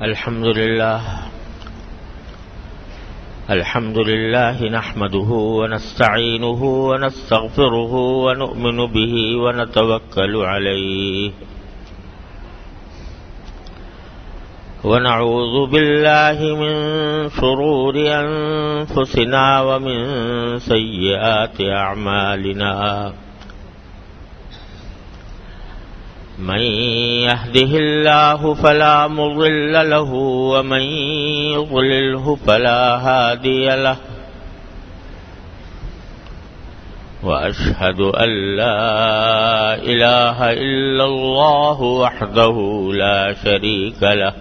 الحمد لله نحمده ونستعينه ونستغفره ونؤمن به ونتوكل عليه ونعوذ بالله من شرور أنفسنا ومن سيئات أعمالنا من يهده الله فلا مضل له ومن يضلله فلا هادي له وأشهد أن لا إله إلا الله وحده لا شريك له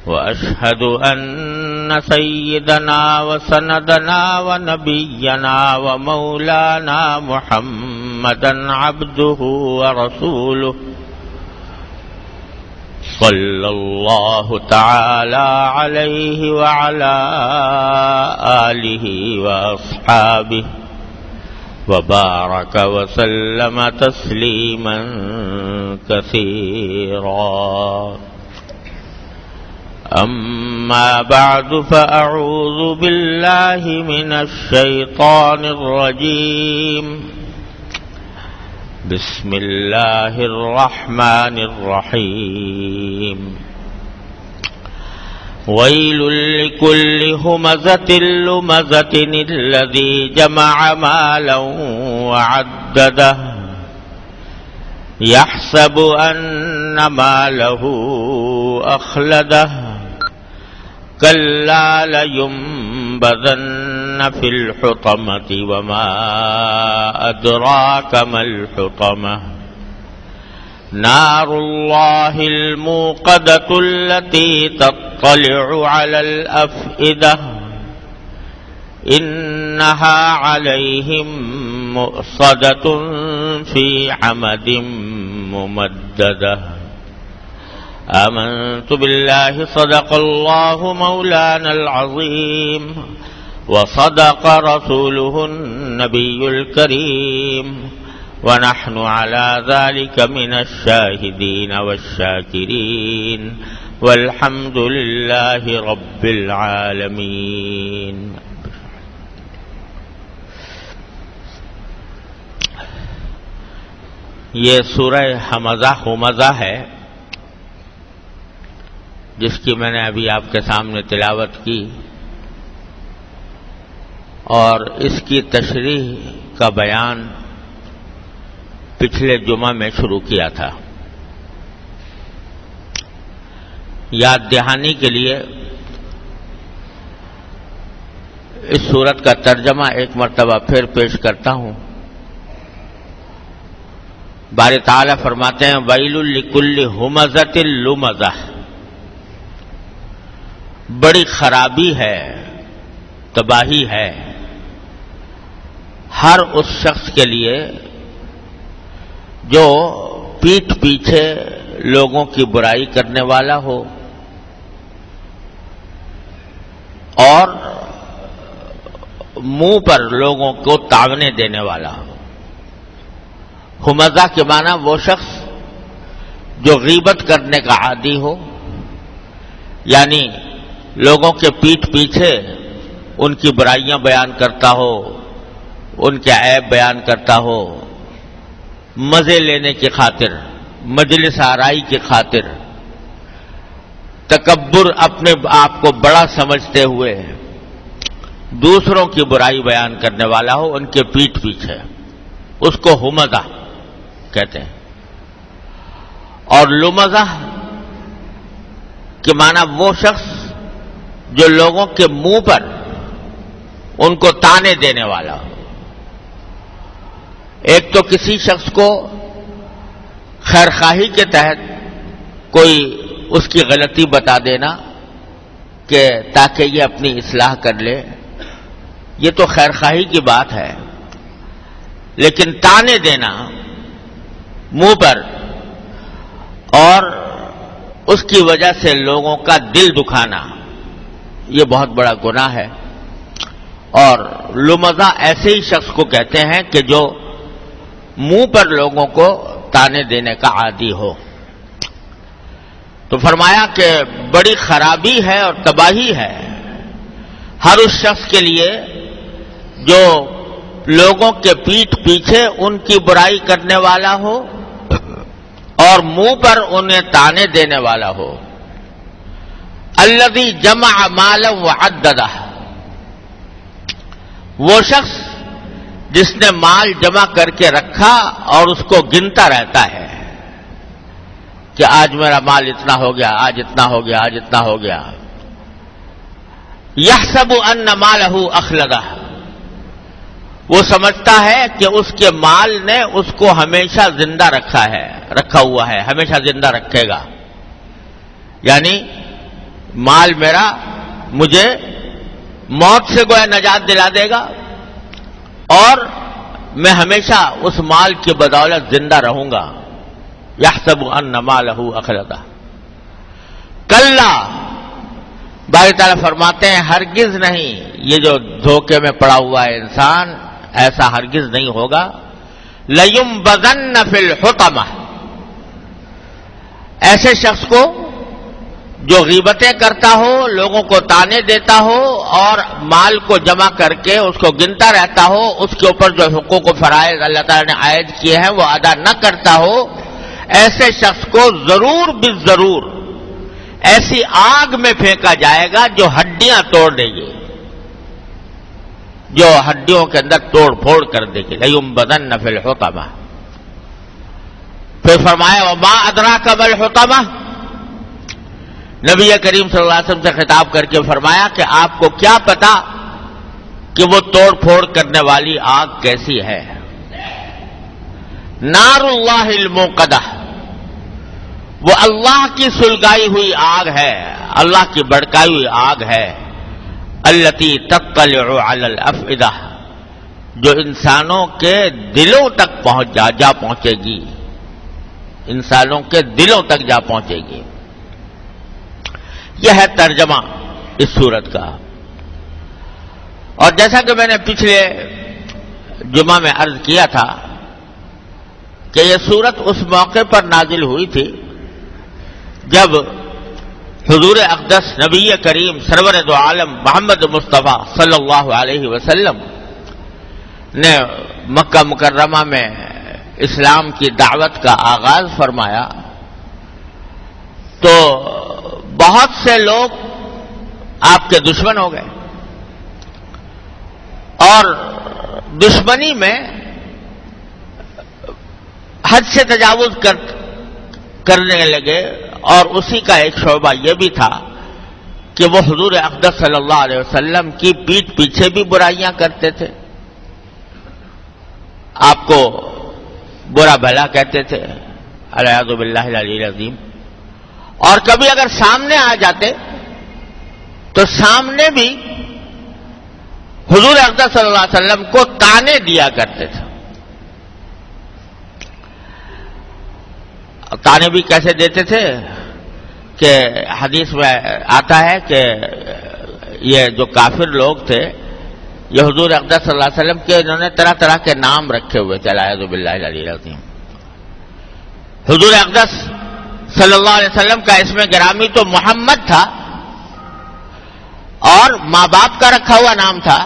وأشهد أن سيدنا وسندنا ونبينا ومولانا محمدا عبده ورسوله صلى الله تعالى عليه وعلى آله وأصحابه وبارك وسلم تسليما كثيرا أما بعد فأعوذ بالله من الشيطان الرجيم بسم الله الرحمن الرحيم ويل لكل همزة لمزة الذي جمع مالا وعدده يحسب أن ماله أخلده كلا لينبذن في الحطمة وما أدراك ما الحطمة نار الله الموقدة التي تطلع على الأفئدة إنها عليهم مؤصدة في عمد ممددة آمنت بالله صدق الله مولانا العظيم وصدق رسوله النبي الكريم ونحن على ذلك من الشاهدين والشاكرين والحمد لله رب العالمين. یہ سورہ ہمزہ ہے جس کی میں نے ابھی آپ کے سامنے تلاوت کی اور اس کی تشریح کا بیان پچھلے جمعہ میں شروع کیا تھا. یاد دہانی کے لیے اس سورت کا ترجمہ ایک مرتبہ پھر پیش کرتا ہوں. باری تعالیٰ فرماتے ہیں ویل لکل ہمزۃ لمزہ، بڑی خرابی ہے، تباہی ہے ہر اس شخص کے لیے جو پیٹھ پیچھے لوگوں کی برائی کرنے والا ہو اور منہ پر لوگوں کو تاونے دینے والا ہو. ہمزہ کے معنی وہ شخص جو غیبت کرنے کا عادی ہو، یعنی لوگوں کے پیٹھ پیچھے ان کی برائیاں بیان کرتا ہو، ان کے عیب بیان کرتا ہو، مزے لینے کی خاطر، مجلس آرائی کی خاطر، تکبر، اپنے آپ کو بڑا سمجھتے ہوئے دوسروں کی برائی بیان کرنے والا ہو ان کے پیٹھ پیچھے، اس کو ہمزہ کہتے ہیں. اور لمزہ کے معنی وہ شخص جو لوگوں کے منہ پر ان کو تانے دینے والا ہو. ایک تو کسی شخص کو خیرخواہی کے تحت کوئی اس کی غلطی بتا دینا کہ تاکہ یہ اپنی اصلاح کر لے، یہ تو خیرخواہی کی بات ہے. لیکن تانے دینا منہ پر اور اس کی وجہ سے لوگوں کا دل دکھانا، یہ بہت بڑا گناہ ہے. اور لمزہ ایسے ہی شخص کو کہتے ہیں کہ جو منہ پر لوگوں کو تانے دینے کا عادی ہو. تو فرمایا کہ بڑی خرابی ہے اور تباہی ہے ہر اس شخص کے لیے جو لوگوں کے پیٹھ پیچھے ان کی برائی کرنے والا ہو اور منہ پر انہیں تانے دینے والا ہو. الذی جمع مالا وعددہ، وہ شخص جس نے مال جمع کر کے رکھا اور اس کو گنتا رہتا ہے کہ آج میرا مال اتنا ہو گیا، آج اتنا ہو گیا، آج اتنا ہو گیا. یحسب ان مالہ اخلدہ، وہ سمجھتا ہے کہ اس کے مال نے اس کو ہمیشہ زندہ رکھا ہوا ہے، ہمیشہ زندہ رکھے گا. یعنی مال میرا مجھے موت سے گویا نجات دلا دے گا اور میں ہمیشہ اس مال کی بدولت زندہ رہوں گا. یحسب ان مالہ اخلدہ. کلا، باری تعالیٰ فرماتے ہیں ہرگز نہیں، یہ جو دھوکے میں پڑا ہوا ہے انسان، ایسا ہرگز نہیں ہوگا. لَيُنبَذَنَّ فِي الْحُطَمَةِ، ایسے شخص کو جو غیبتیں کرتا ہو، لوگوں کو تانے دیتا ہو اور مال کو جمع کر کے اس کو گنتا رہتا ہو، اس کے اوپر جو حقوق و فرائض اللہ تعالیٰ نے عائد کیے ہیں وہ ادا نہ کرتا ہو، ایسے شخص کو ضرور بالضرور ایسی آگ میں پھینکا جائے گا جو ہڈیاں توڑ دے گی، جو ہڈیوں کے اندر توڑ پھوڑ کر دے گی. لَيُنبَذَنَّ فِي الْحُطَمَةِ. پھر فرمایا وَمَا أَدْرَاكَ مَا الْحُطَمَةُ، نبی کریم صلی اللہ علیہ وسلم سے خطاب کر کے فرمایا کہ آپ کو کیا پتا کہ وہ توڑ پھوڑ کرنے والی آگ کیسی ہے. نار اللہ الموقدہ، وہ اللہ کی سلگائی ہوئی آگ ہے، اللہ کی بھڑکائی ہوئی آگ ہے. التی تطلع علی الافئدہ، جو انسانوں کے دلوں تک جا پہنچے گی، انسانوں کے دلوں تک جا پہنچے گی. یہ ہے ترجمہ اس سورت کا. اور جیسا کہ میں نے پچھلے جمعہ میں عرض کیا تھا کہ یہ سورت اس موقع پر نازل ہوئی تھی جب حضور اقدس نبی کریم سرور دو عالم محمد مصطفیٰ صلی اللہ علیہ وسلم نے مکہ مکرمہ میں اسلام کی دعوت کا آغاز فرمایا تو بہت سے لوگ آپ کے دشمن ہو گئے اور دشمنی میں حد سے تجاوز کرنے لگے. اور اسی کا ایک شعبہ یہ بھی تھا کہ وہ حضور اقدس صلی اللہ علیہ وسلم کی پیٹھ پیچھے بھی برائیاں کرتے تھے، آپ کو برا بھلا کہتے تھے، الیاذ باللہ العلی العظیم. اور کبھی اگر سامنے آ جاتے تو سامنے بھی حضور اقدس صلی اللہ علیہ وسلم کو تانے دیا کرتے تھے. تانے بھی کیسے دیتے تھے کہ حدیث میں آتا ہے کہ یہ جو کافر لوگ تھے یہ حضور اقدس صلی اللہ علیہ وسلم کے انہوں نے طرح طرح کے نام رکھے ہوئے تھے. اعوذ باللہ العلی العظیم. حضور اقدس صلی اللہ علیہ وسلم کا اسم گرامی تو محمد تھا اور ماں باپ کا رکھا ہوا نام تھا.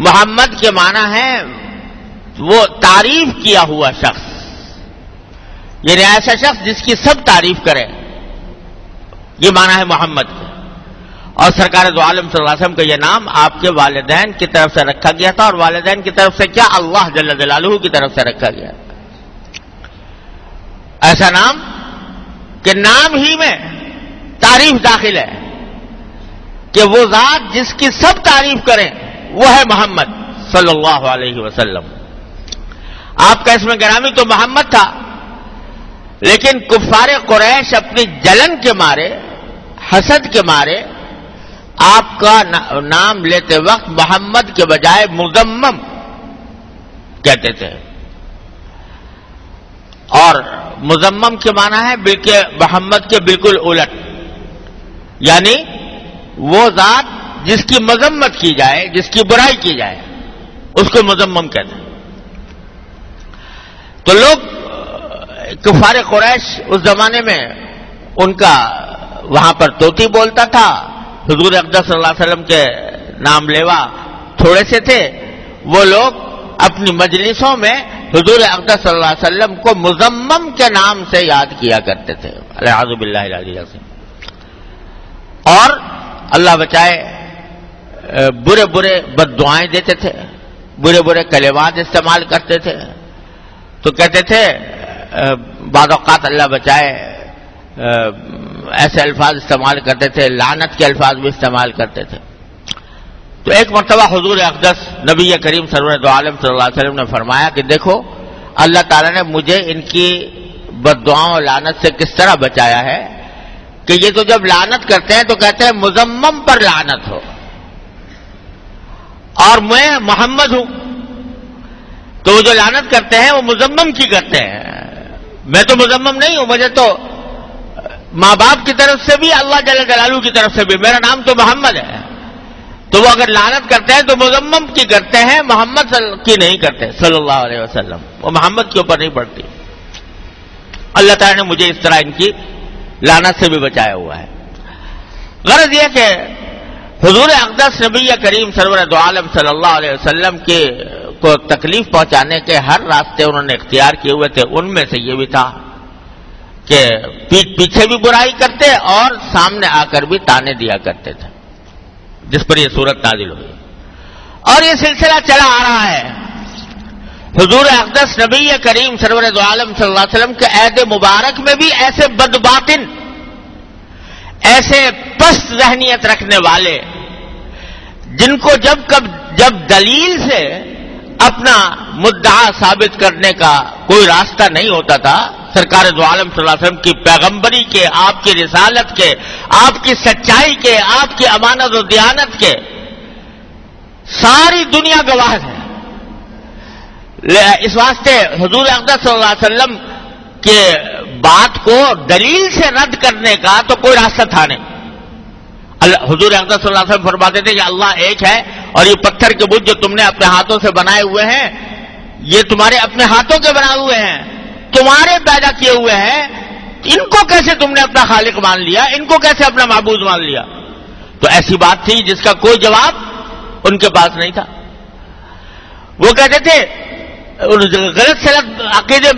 محمد کے معنی ہے وہ تعریف کیا ہوا شخص، یعنی ایسا شخص جس کی سب تعریف کرے، یہ معنی ہے محمد. اور سرکار دو عالم صلی اللہ علیہ وسلم کا یہ نام آپ کے والدین کی طرف سے رکھا گیا تھا، اور والدین کی طرف سے کیا، اللہ جل جلالہ کی طرف سے رکھا گیا. ایسا نام کہ نام ہی میں تعریف داخل ہے کہ وہ ذات جس کی سب تعریف کریں وہ ہے محمد صلی اللہ علیہ وسلم. آپ کا اسم گرامی تو محمد تھا، لیکن کفار قریش اپنی جلن کے مارے، حسد کے مارے آپ کا نام لیتے وقت محمد کے بجائے مزمم کہتے تھے. اور مزمم کے معنی ہے بلکہ محمد کے بالکل الٹ، یعنی وہ ذات جس کی مذمت کی جائے، جس کی برائی کی جائے، اس کو مذمم کہتے ہیں. تو لوگ کفار قریش اس زمانے میں ان کا وہاں پر طوطی بولتا تھا، حضور اقدس صلی اللہ علیہ وسلم کے نام لیوا تھوڑے سے تھے، وہ لوگ اپنی مجلسوں میں حضور اقدس صلی اللہ علیہ وسلم کو مزمم کے نام سے یاد کیا کرتے تھے، اعوذ باللہ العلی العظیم، اور اللہ بچائے برے برے بد دعائیں دیتے تھے، برے برے کلمات استعمال کرتے تھے. تو کہتے تھے بعض اوقات اللہ بچائے ایسے الفاظ استعمال کرتے تھے، لعنت کے الفاظ بھی استعمال کرتے تھے. تو ایک مرتبہ حضور اقدس نبی کریم سرور دو عالم صلی اللہ علیہ وسلم نے فرمایا کہ دیکھو اللہ تعالیٰ نے مجھے ان کی بد دعاؤں اور لعنت سے کس طرح بچایا ہے کہ یہ تو جب لعنت کرتے ہیں تو کہتے ہیں مزمم پر لعنت ہو، اور میں محمد ہوں، تو وہ جو لعنت کرتے ہیں وہ مزمم کی کرتے ہیں. میں تو مزمم نہیں ہوں، مجھے تو ماں باپ کی طرف سے بھی اللہ جل جلالہ کی طرف سے بھی میرا نام تو محمد ہے. تو وہ اگر لعنت کرتے ہیں تو مزمم کی کرتے ہیں، محمد کی نہیں کرتے صلی اللہ علیہ وسلم، وہ محمد کے اوپر نہیں پڑتی. اللہ تعالیٰ نے مجھے اس طرح ان کی لعنت سے بھی بچایا ہوا ہے. غرض یہ کہ حضور اقدس نبی کریم سرور دو عالم صلی اللہ علیہ وسلم کو تکلیف پہنچانے کے ہر راستے انہوں نے اختیار کیے ہوئے تھے. ان میں سے یہ بھی تھا کہ پیچھے بھی برائی کرتے اور سامنے آ کر بھی تانے دیا کرتے تھے، جس پر یہ صورت نازل ہوئی. اور یہ سلسلہ چلا آ رہا ہے. حضور اقدس نبی کریم سرور دو عالم صلی اللہ علیہ وسلم کے عہد مبارک میں بھی ایسے بدباطن، ایسے پست ذہنیت رکھنے والے، جن کو جب دلیل سے اپنا مدعا ثابت کرنے کا کوئی راستہ نہیں ہوتا تھا، سرکار دو عالم صلی اللہ علیہ وسلم کی پیغمبری کے، آپ کی رسالت کے، آپ کی سچائی کے، آپ کی امانت و دیانت کے، ساری دنیا گواہ ہے. اس واسطے حضور اقدس صلی اللہ علیہ وسلم کے بات کو دلیل سے رد کرنے کا تو کوئی راستہ تھا نہیں. حضور اقدس صلی اللہ علیہ وسلم فرماتے تھے کہ اللہ ایک ہے، اور یہ پتھر کے بت جو تم نے اپنے ہاتھوں سے بنائے ہوئے ہیں، یہ تمہارے اپنے ہاتھوں کے بنائے ہوئے ہیں، تمہارے پیدا کیے ہوئے ہیں، ان کو کیسے تم نے اپنا خالق مان لیا، ان کو کیسے اپنا معبود مان لیا؟ تو ایسی بات تھی جس کا کوئی جواب ان کے پاس نہیں تھا. وہ کہتے تھے، غلط سلط عقیدے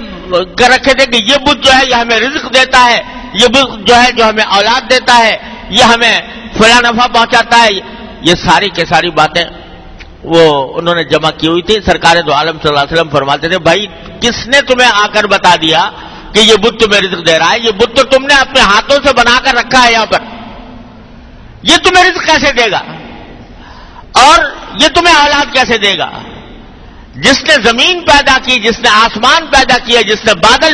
کر رکھے تھے کہ یہ بت جو ہے یہ ہمیں رزق دیتا ہے، یہ بت جو ہے جو ہمیں اولاد دیتا ہے، یہ ہمیں فلاں نفع پہنچاتا ہے. یہ ساری کے ساری باتیں وہ انہوں نے جمع کی ہوئی تھی. سرکار دو عالم صلی اللہ علیہ وسلم فرماتے تھے بھائی کس نے تمہیں آ کر بتا دیا کہ یہ بت تمہیں رزق دے رہا ہے؟ یہ بت تو تم نے اپنے ہاتھوں سے بنا کر رکھا ہے یہاں پر، یہ تمہیں رزق کیسے دے گا اور یہ تمہیں اولاد کیسے دے گا؟ جس نے زمین پیدا کی، جس نے آسمان پیدا کیا، جس نے بادل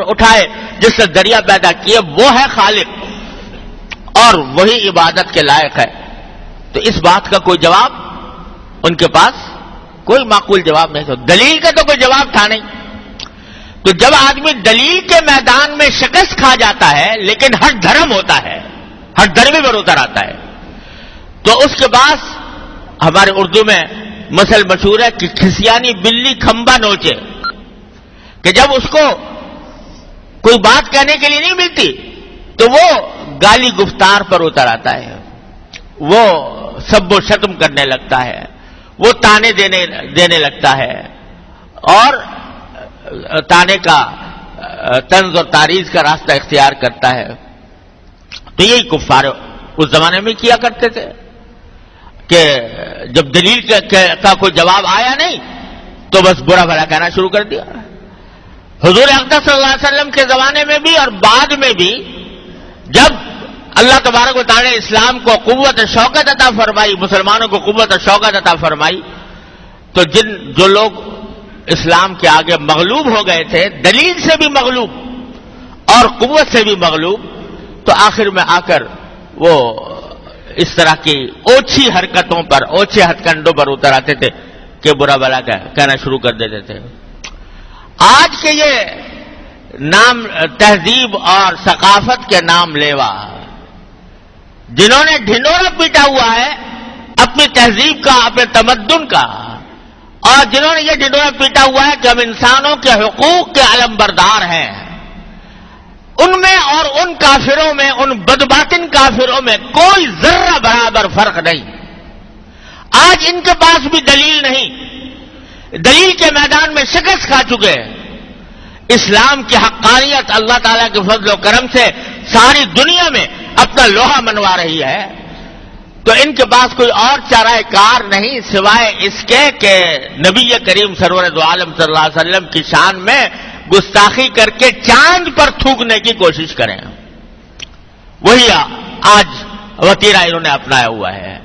اٹھائے، جس نے دریا پیدا کیے، وہ ہے خالق اور وہی عبادت کے لائق ہے. تو اس بات کا کوئی جواب ان کے پاس کوئی معقول جواب نہیں تھا. دلیل کا تو کوئی جواب تھا نہیں. تو جب آدمی دلیل کے میدان میں شکست کھا جاتا ہے لیکن ہر دھرم ہوتا ہے، ہر دھرمی پر اتر آتا ہے، تو اس کے بعد ہمارے اردو میں مثل مشہور ہے کہ کھسیانی بلی کھمبا نوچے، کہ جب اس کو کوئی بات کہنے کے لیے نہیں ملتی تو وہ گالی گفتار پر اتر آتا ہے، وہ سب و شتم کرنے لگتا ہے، وہ تانے دینے لگتا ہے اور تانے کا طنز اور تعریض کا راستہ اختیار کرتا ہے. تو یہی کفار اس زمانے میں کیا کرتے تھے کہ جب دلیل کا کوئی جواب آیا نہیں تو بس برا بھلا کہنا شروع کر دیا. حضور اقدس صلی اللہ علیہ وسلم کے زمانے میں بھی اور بعد میں بھی جب اللہ تبارک و تعالی نے اسلام کو قوت شوکت عطا فرمائی، مسلمانوں کو قوت شوکت عطا فرمائی، تو جو لوگ اسلام کے آگے مغلوب ہو گئے تھے، دلیل سے بھی مغلوب اور قوت سے بھی مغلوب، تو آخر میں آ کر وہ اس طرح کی اوچھی حرکتوں پر، اوچھے ہتھ کنڈوں پر اتر آتے تھے کہ برا بلا کہنا شروع کر دیتے تھے. آج کے یہ نام تہذیب اور ثقافت کے نام لیوا، جنہوں نے ڈھنڈورا پیٹا ہوا ہے اپنی تہذیب کا، اپنے تمدن کا، اور جنہوں نے یہ ڈھنڈورا پیٹا ہوا ہے کہ ہم انسانوں کے حقوق کے علم بردار ہیں، ان میں اور ان کافروں میں، ان بدباطن کافروں میں کوئی ذرہ برابر فرق نہیں۔ آج ان کے پاس بھی دلیل نہیں، دلیل کے میدان میں شکست کھا چکے ہیں۔ اسلام کی حقانیت اللہ تعالیٰ کے فضل و کرم سے ساری دنیا میں اپنا لوہا منوا رہی ہے، تو ان کے پاس کوئی اور چارہ کار نہیں سوائے اس کے کہ نبی کریم سرور دو عالم صلی اللہ علیہ وسلم کی شان میں گستاخی کر کے چاند پر تھوکنے کی کوشش کریں۔ وہی آج وتیرہ انہوں نے اپنایا ہوا ہے۔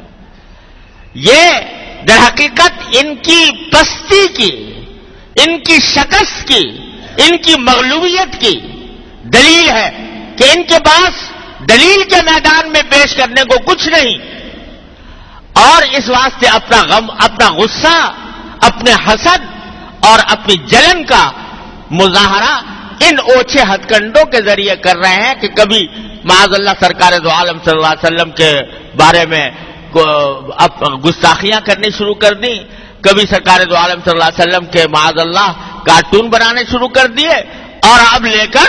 یہ در حقیقت ان کی پستی کی، ان کی شکست کی، ان کی مغلوبیت کی دلیل ہے کہ ان کے پاس دلیل کے میدان میں پیش کرنے کو کچھ نہیں، اور اس واسطے اپنا غم، اپنا غصہ، اپنے حسد اور اپنی جلن کا مظاہرہ ان اوچھے ہتھ کنڈوں کے ذریعے کر رہے ہیں کہ کبھی معاذ اللہ سرکار دو عالم صلی اللہ علیہ وسلم کے بارے میں گستاخیاں کرنی شروع کر دی، کبھی سرکار دو عالم صلی اللہ علیہ وسلم کے معاذ اللہ کارٹون بنانے شروع کر دیے، اور اب لے کر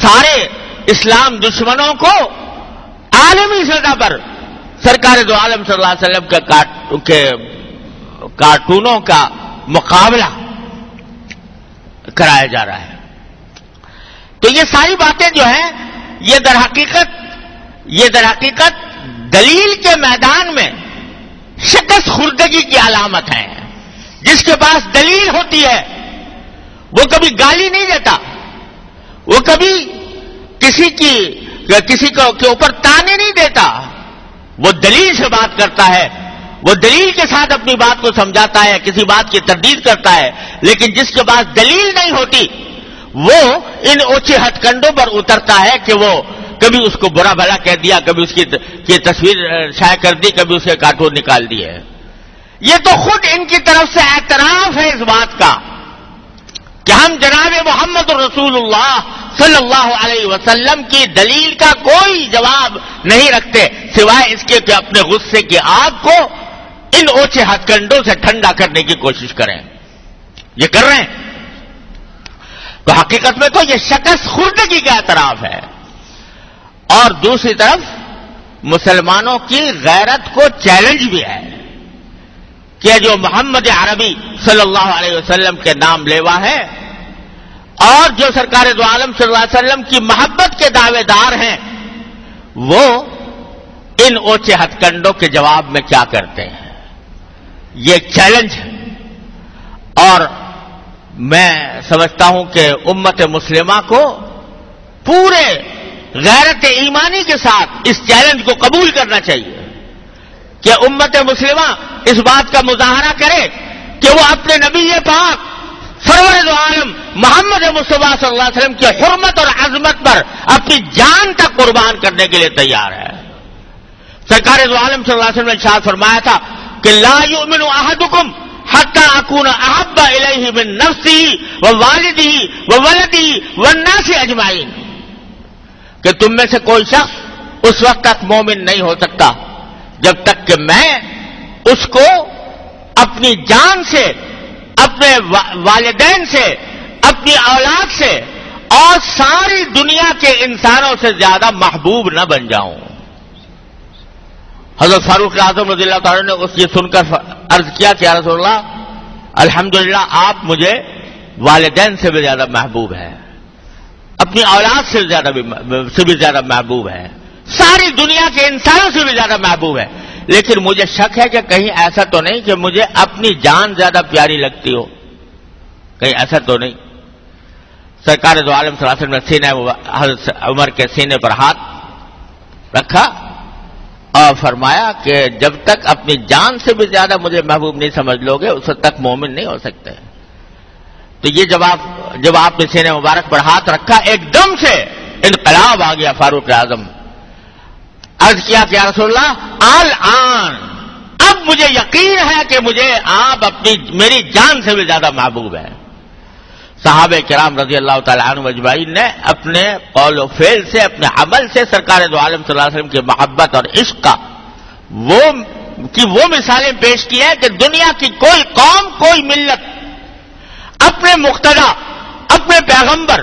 سارے اسلام دشمنوں کو عالمی سطح پر سرکار دو عالم صلی اللہ علیہ وسلم کے کارٹونوں کا مقابلہ کرایا جا رہا ہے۔ تو یہ ساری باتیں جو ہیں یہ در حقیقت دلیل کے میدان میں شکست خوردگی کی علامت ہیں۔ جس کے پاس دلیل ہوتی ہے وہ کبھی گالی نہیں دیتا، وہ کبھی کسی کے اوپر تانے نہیں دیتا، وہ دلیل سے بات کرتا ہے، وہ دلیل کے ساتھ اپنی بات کو سمجھاتا ہے، کسی بات کی تردید کرتا ہے۔ لیکن جس کے پاس دلیل نہیں ہوتی وہ ان اونچے ہتھ کنڈوں پر اترتا ہے کہ وہ کبھی اس کو برا بھلا کہہ دیا، کبھی اس کی تصویر شائع کر دی، کبھی اس کے کارٹون نکال دیے۔ یہ تو خود ان کی طرف سے اعتراف ہے اس بات کا کہ ہم جناب محمد رسول اللہ صلی اللہ علیہ وسلم کی دلیل کا کوئی جواب نہیں رکھتے سوائے اس کے کہ اپنے غصے کی آگ کو ان اونچے ہتھ کنڈوں سے ٹھنڈا کرنے کی کوشش کریں۔ یہ کر رہے ہیں۔ تو حقیقت میں تو یہ شکست خوردگی کا اعتراف ہے، اور دوسری طرف مسلمانوں کی غیرت کو چیلنج بھی ہے کہ جو محمد عربی صلی اللہ علیہ وسلم کے نام لیوا ہے اور جو سرکار دو عالم صلی اللہ علیہ وسلم کی محبت کے دعوے دار ہیں، وہ ان اونچے ہتھ کنڈوں کے جواب میں کیا کرتے ہیں۔ یہ ایک چیلنج ہے، اور میں سمجھتا ہوں کہ امت مسلمہ کو پورے غیرت ایمانی کے ساتھ اس چیلنج کو قبول کرنا چاہیے کہ امت مسلمہ اس بات کا مظاہرہ کرے کہ وہ اپنے نبی پاک سرور دو عالم محمد مصطفیٰ صلی اللہ علیہ وسلم کی حرمت اور عظمت پر اپنی جان تک قربان کرنے کے لیے تیار ہے۔ سرکار دو عالم صلی اللہ علیہ وسلم نے ارشاد فرمایا تھا کہ لا یؤمن احدکم حتی اکون احب الیہ من نفسہ ووالدہ وولدہ والناس اجمعین، کہ تم میں سے کوئی شخص اس وقت تک مومن نہیں ہو سکتا جب تک کہ میں اس کو اپنی جان سے، اپنے والدین سے، اپنی اولاد سے اور ساری دنیا کے انسانوں سے زیادہ محبوب نہ بن جاؤں۔ حضرت فاروق اعظم رضی اللہ تعالیٰ نے اس یہ سن کر عرض کیا کہ یا رسول اللہ، الحمدللہ آپ مجھے والدین سے بھی زیادہ محبوب ہے، اپنی اولاد سے بھی زیادہ محبوب ہے، ساری دنیا کے انسانوں سے بھی زیادہ محبوب ہے، لیکن مجھے شک ہے کہ کہیں ایسا تو نہیں کہ مجھے اپنی جان زیادہ پیاری لگتی ہو، کہیں ایسا تو نہیں۔ سرکار دو عالم صلی اللہ علیہ وسلم نے حضرت عمر کے سینے پر ہاتھ رکھا اور فرمایا کہ جب تک اپنی جان سے بھی زیادہ مجھے محبوب نہیں سمجھ لو گے اس وقت تک مومن نہیں ہو سکتے۔ تو یہ جب آپ نے سینے مبارک پر ہاتھ رکھا، ایک دم سے انقلاب آ گیا فاروق اعظم۔ عرض کیا کہ یا رسول اللہ، الآن اب مجھے یقین ہے کہ مجھے آپ میری جان سے بھی زیادہ محبوب ہیں۔ صحابہ کرام رضی اللہ تعالی عنہ اجمعین نے اپنے قول و فعل سے، اپنے عمل سے سرکار دو عالم صلی اللہ علیہ وسلم کی محبت اور عشق کا وہ مثالیں پیش کی ہیں کہ دنیا کی کوئی قوم، کوئی ملت اپنے مقتدی، اپنے پیغمبر،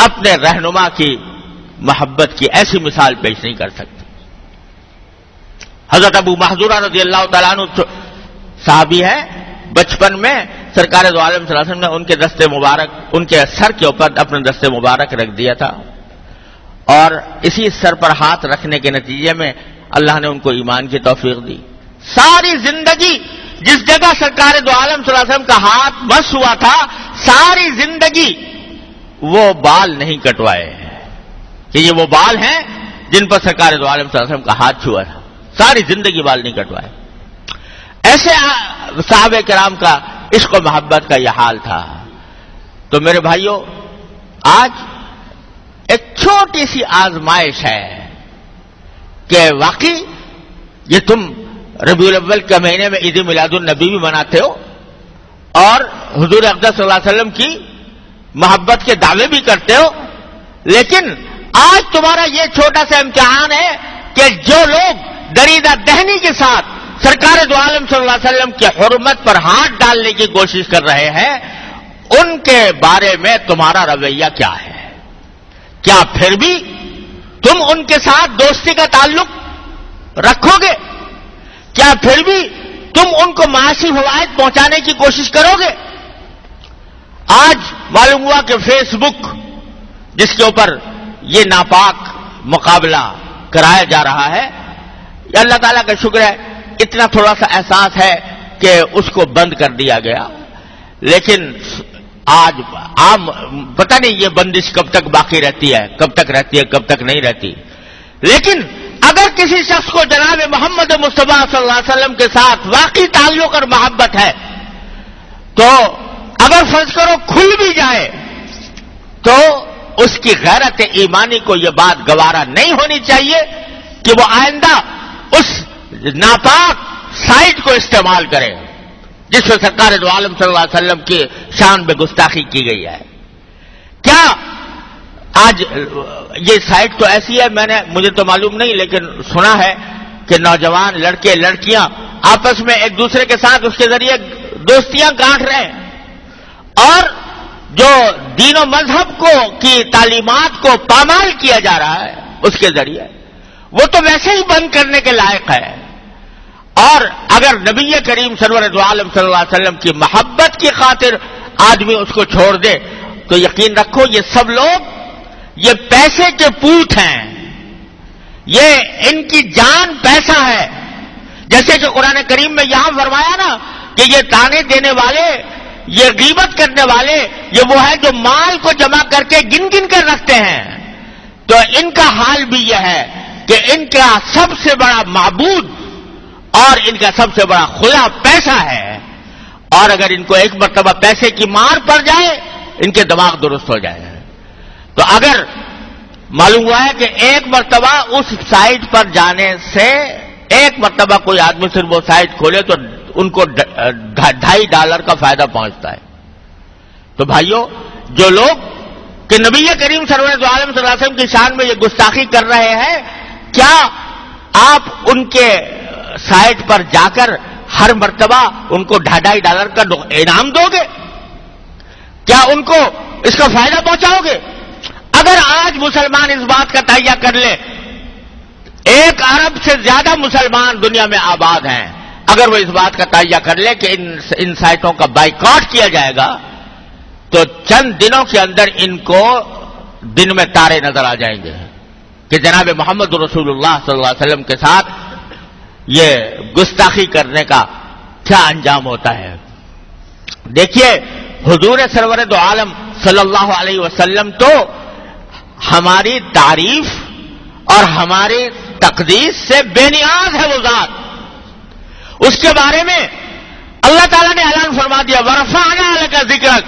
اپنے رہنما کی محبت کی ایسی مثال پیش نہیں کر سکتی۔ حضرت ابو محذورہ رضی اللہ تعالیٰ عنہ صحابی ہے، بچپن میں سرکار دو عالم صلی اللہ علیہ وسلم نے ان کے دست مبارک، ان کے سر کے اوپر اپنا دست مبارک رکھ دیا تھا، اور اسی سر پر ہاتھ رکھنے کے نتیجے میں اللہ نے ان کو ایمان کی توفیق دی۔ ساری زندگی جس جگہ سرکار دو عالم صلی اللہ علیہ وسلم کا ہاتھ مس ہوا تھا، ساری زندگی وہ بال نہیں کٹوائے کہ یہ وہ بال ہیں جن پر سرکار دو عالم صلی اللہ علیہ وسلم کا ہاتھ چھوا تھا، ساری زندگی بال نہیں کٹوائے۔ ایسے صحابہ کرام کا عشق و محبت کا یہ حال تھا۔ تو میرے بھائیوں، آج ایک چھوٹی سی آزمائش ہے کہ واقعی یہ تم ربیع الاول کے مہینے میں عید میلاد النبی بھی مناتے ہو اور حضور اقدس صلی اللہ علیہ وسلم کی محبت کے دعوے بھی کرتے ہو، لیکن آج تمہارا یہ چھوٹا سا امتحان ہے کہ جو لوگ دریدہ دہنی کے ساتھ سرکار دو عالم صلی اللہ علیہ وسلم کی حرمت پر ہاتھ ڈالنے کی کوشش کر رہے ہیں، ان کے بارے میں تمہارا رویہ کیا ہے؟ کیا پھر بھی تم ان کے ساتھ دوستی کا تعلق رکھو گے؟ کیا پھر بھی تم ان کو معاشی فوائد پہنچانے کی کوشش کرو گے؟ آج معلوم ہوا کہ فیس بک جس کے اوپر یہ ناپاک مقابلہ کرایا جا رہا ہے، یہ اللہ تعالیٰ کا شکر ہے اتنا تھوڑا سا احساس ہے کہ اس کو بند کر دیا گیا، لیکن آج عام پتہ نہیں یہ بندش کب تک باقی رہتی ہے، کب تک رہتی ہے، کب تک نہیں رہتی۔ لیکن اگر کسی شخص کو جناب محمد مصطفیٰ صلی اللہ علیہ وسلم کے ساتھ واقعی تعلق اور محبت ہے، تو اگر فرض کرو کھل بھی جائے تو اس کی غیرت ایمانی کو یہ بات گوارا نہیں ہونی چاہیے کہ وہ آئندہ اس ناپاک سائٹ کو استعمال کرے جس میں سرکار دو عالم صلی اللہ علیہ وسلم کی شان میں گستاخی کی گئی ہے۔ کیا آج یہ سائٹ تو ایسی ہے، مجھے تو معلوم نہیں، لیکن سنا ہے کہ نوجوان لڑکے لڑکیاں آپس میں ایک دوسرے کے ساتھ اس کے ذریعے دوستیاں گانٹھ رہے ہیں، اور جو دین و مذہب کی تعلیمات کو پامال کیا جا رہا ہے اس کے ذریعے، وہ تو ویسے ہی بند کرنے کے لائق ہے۔ اور اگر نبی کریم سرور دو عالم صلی اللہ علیہ وسلم کی محبت کی خاطر آدمی اس کو چھوڑ دے تو یقین رکھو یہ سب لوگ یہ پیسے کے پوت ہیں، یہ ان کی جان پیسہ ہے۔ جیسے کہ قرآن کریم میں یہاں فرمایا نا کہ یہ تانے دینے والے، یہ غیبت کرنے والے، یہ وہ ہے جو مال کو جمع کر کے گن گن کر رکھتے ہیں، تو ان کا حال بھی یہ ہے کہ ان کا سب سے بڑا معبود اور ان کا سب سے بڑا خدا پیسہ ہے، اور اگر ان کو ایک مرتبہ پیسے کی مار پڑ جائے ان کے دماغ درست ہو جائے۔ تو اگر معلوم ہوا ہے کہ ایک مرتبہ اس سائٹ پر جانے سے، ایک مرتبہ کوئی آدمی صرف وہ سائٹ کھولے تو ان کو $2.5 کا فائدہ پہنچتا ہے۔ تو بھائیوں، جو لوگ کہ نبی کریم سرور دو عالم صلی اللہ علیہ وسلم کی شان میں یہ گستاخی کر رہے ہیں، کیا آپ ان کے سائٹ پر جا کر ہر مرتبہ ان کو $2.5 کا انعام دو گے؟ کیا ان کو اس کا فائدہ پہنچاؤ گے؟ اگر آج مسلمان اس بات کا تہیہ کر لے، 1 ارب سے زیادہ مسلمان دنیا میں آباد ہیں، اگر وہ اس بات کا تہیہ کر لے کہ ان سائٹوں کا بائیکاٹ کیا جائے گا تو چند دنوں کے اندر ان کو دن میں تارے نظر آ جائیں گے کہ جناب محمد رسول اللہ صلی اللہ علیہ وسلم کے ساتھ یہ گستاخی کرنے کا کیا انجام ہوتا ہے۔ دیکھیے، حضور سرور دو عالم صلی اللہ علیہ وسلم تو ہماری تعریف اور ہماری تقدیس سے بے نیاز ہے وہ ذات، اس کے بارے میں اللہ تعالیٰ نے اعلان فرما دیا، وَرَفَعْنَا لَكَ ذِكْرَكَ،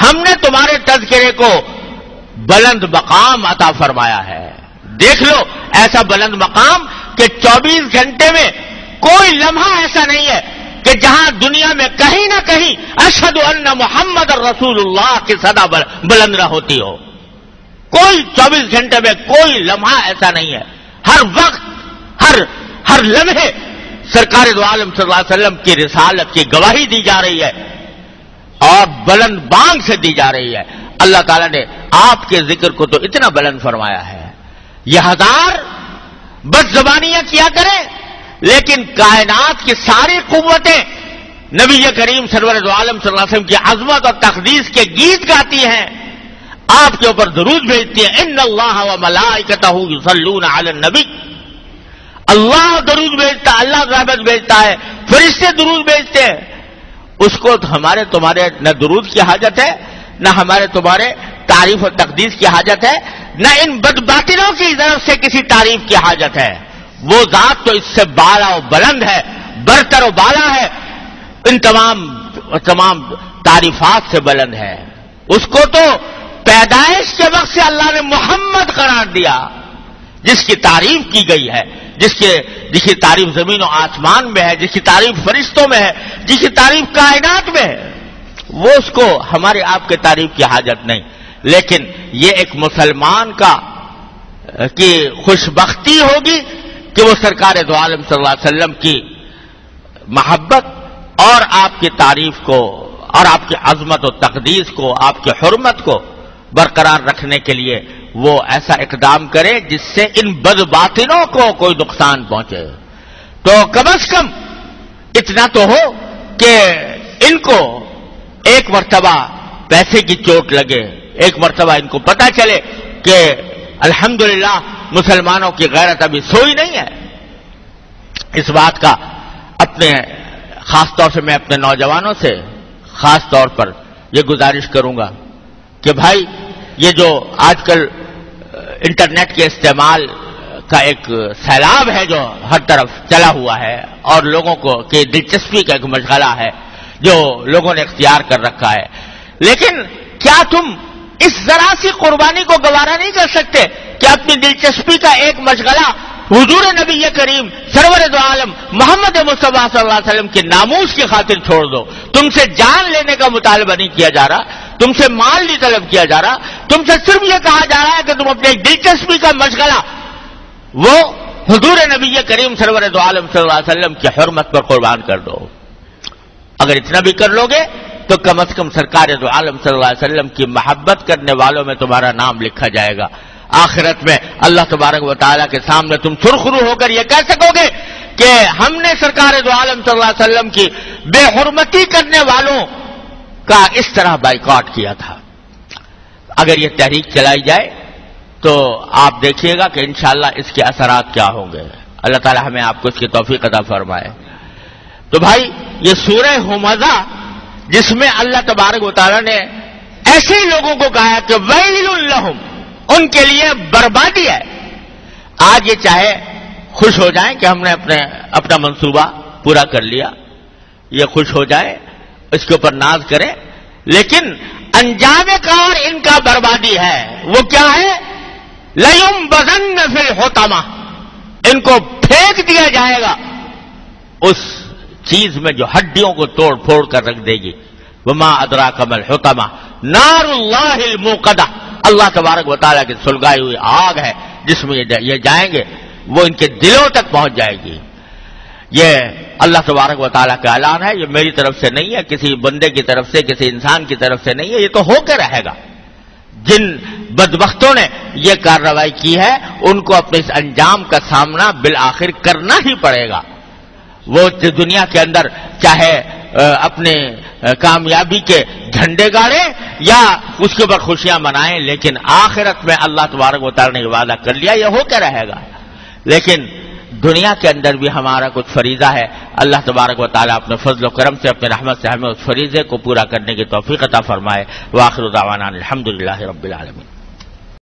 ہم نے تمہارے تذکرے کو بلند مقام عطا فرمایا ہے۔ دیکھ لو ایسا بلند مقام کہ 24 گھنٹے میں کوئی لمحہ ایسا نہیں ہے کہ جہاں دنیا میں کہیں نہ کہیں اشہد ان محمد رسول اللہ کی صدا بلند نہ ہوتی ہو۔ کوئی 24 گھنٹے میں کوئی لمحہ ایسا نہیں ہے، ہر وقت ہر لمحے سرکار دو عالم صلی اللہ علیہ وسلم کی رسالت کی گواہی دی جا رہی ہے اور بلند بانگ سے دی جا رہی ہے۔ اللہ تعالیٰ نے آپ کے ذکر کو تو اتنا بلند فرمایا ہے یہ 1000 بد زبانیاں کیا کریں، لیکن کائنات کی ساری قوتیں نبی کریم سرور دو عالم صلی اللہ علیہ وسلم کی عظمت اور تقدیس کے گیت گاتی ہیں، آپ کے اوپر درود بھیجتی ہیں. ان اللہ و ملائکتہ یصلون علی النبی، اللہ درود بھیجتا ہے، اللہ رحمت بھیجتا ہے، فرشتے درود بھیجتے ہیں. اس کو تو ہمارے تمہارے نہ درود کی حاجت ہے، نہ ہمارے تمہارے تعریف و تقدیس کی حاجت ہے، نہ ان بدباطنوں کی طرف سے کسی تعریف کی حاجت ہے. وہ ذات تو اس سے بالا و بلند ہے، برتر و بالا ہے، ان تمام تعریفات سے بلند ہے. اس کو تو پیدائش کے وقت سے اللہ نے محمد قرار دیا، جس کی تعریف کی گئی ہے، جس کی تعریف زمین و آسمان میں ہے، جس کی تعریف فرشتوں میں ہے، جس کی تعریف کائنات میں ہے. وہ اس کو ہمارے آپ کے تعریف کی حاجت نہیں. لیکن یہ ایک مسلمان کی خوشبختی ہوگی کہ وہ سرکار دو عالم صلی اللہ علیہ وسلم کی محبت اور آپ کی تعریف کو اور آپ کی عظمت و تقدیس کو، آپ کی حرمت کو برقرار رکھنے کے لیے وہ ایسا اقدام کرے جس سے ان بدباطنوں کو کوئی نقصان پہنچے. تو کم از کم اتنا تو ہو کہ ان کو ایک مرتبہ پیسے کی چوٹ لگے، ایک مرتبہ ان کو پتہ چلے کہ الحمدللہ مسلمانوں کی غیرت ابھی سوئی نہیں ہے. اس بات کا اپنے خاص طور سے میں اپنے نوجوانوں سے خاص طور پر یہ گزارش کروں گا کہ بھائی یہ جو آج کل انٹرنیٹ کے استعمال کا ایک سیلاب ہے جو ہر طرف چلا ہوا ہے، اور لوگوں کو کہ دلچسپی کا ایک مشغلہ ہے جو لوگوں نے اختیار کر رکھا ہے، لیکن کیا تم اس ذرا سی قربانی کو گوارا نہیں کر سکتے کہ اپنی دلچسپی کا ایک مشغلہ حضور نبی کریم سرور دو عالم محمد مصطفیٰ صلی اللہ علیہ وسلم کے ناموس کی خاطر چھوڑ دو؟ تم سے جان لینے کا مطالبہ نہیں کیا جا رہا، تم سے مال نہیں طلب کیا جا رہا، تم سے صرف یہ کہا جا رہا ہے کہ تم اپنے دلچسپی کا مشغلہ وہ حضور نبی کریم سرور دو عالم صلی اللہ علیہ وسلم کی حرمت پر قربان کر دو. اگر اتنا بھی کر لو گے تو کم از کم سرکار دو عالم صلی اللہ علیہ وسلم کی محبت کرنے والوں میں تمہارا نام لکھا جائے گا. آخرت میں اللہ تبارک و تعالیٰ کے سامنے تم سرخرو ہو کر یہ کہہ سکو گے کہ ہم نے سرکار دو عالم صلی اللہ علیہ وسلم کی بے حرمتی کرنے والوں کا اس طرح بائیکاٹ کیا تھا. اگر یہ تحریک چلائی جائے تو آپ دیکھیے گا کہ انشاءاللہ اس کے اثرات کیا ہوں گے. اللہ تعالیٰ ہمیں آپ کو اس کی توفیق عطا فرمائے. تو بھائی یہ سورہ ہمزہ جس میں اللہ تبارک و تعالیٰ نے ایسے لوگوں کو کہا کہ ویل لہم، ان کے لیے بربادی ہے. آج یہ چاہے خوش ہو جائیں کہ ہم نے اپنا منصوبہ پورا کر لیا، یہ خوش ہو جائے، اس کے اوپر ناز کریں، لیکن انجام کار ان کا بربادی ہے. وہ کیا ہے؟ لَيُنبَذَنَّ فِي الْحُطَمَةِ، ان کو پھینک دیا جائے گا اس چیز میں جو ہڈیوں کو توڑ پھوڑ کر رکھ دے گی. وَمَا أَدْرَاكَ مَا الْحُطَمَةُ نَارُ اللَّهِ الْمُوقَدَةُ، اللہ تبارک و تعالیٰ کی سلگائی ہوئی آگ ہے جس میں یہ جائیں گے، وہ ان کے دلوں تک پہنچ جائے گی. یہ اللہ تبارک و تعالیٰ کا اعلان ہے، یہ میری طرف سے نہیں ہے، کسی بندے کی طرف سے، کسی انسان کی طرف سے نہیں ہے، یہ تو ہو کے رہے گا. جن بدبختوں نے یہ کارروائی کی ہے ان کو اپنے اس انجام کا سامنا بالآخر کرنا ہی پڑے گا. وہ دنیا کے اندر چاہے اپنے کامیابی کے جھنڈے گاڑے یا اس کے اوپر خوشیاں منائیں، لیکن آخرت میں اللہ تبارک و تعالیٰ نے یہ وعدہ کر لیا، یہ ہو کے رہے گا. لیکن دنیا کے اندر بھی ہمارا کچھ فریضہ ہے. اللہ تبارک و تعالیٰ اپنے فضل و کرم سے، اپنے رحمت سے ہمیں اس فریضے کو پورا کرنے کی توفیق عطا فرمائے. وآخر دعوانا الحمدللہ رب العالمین.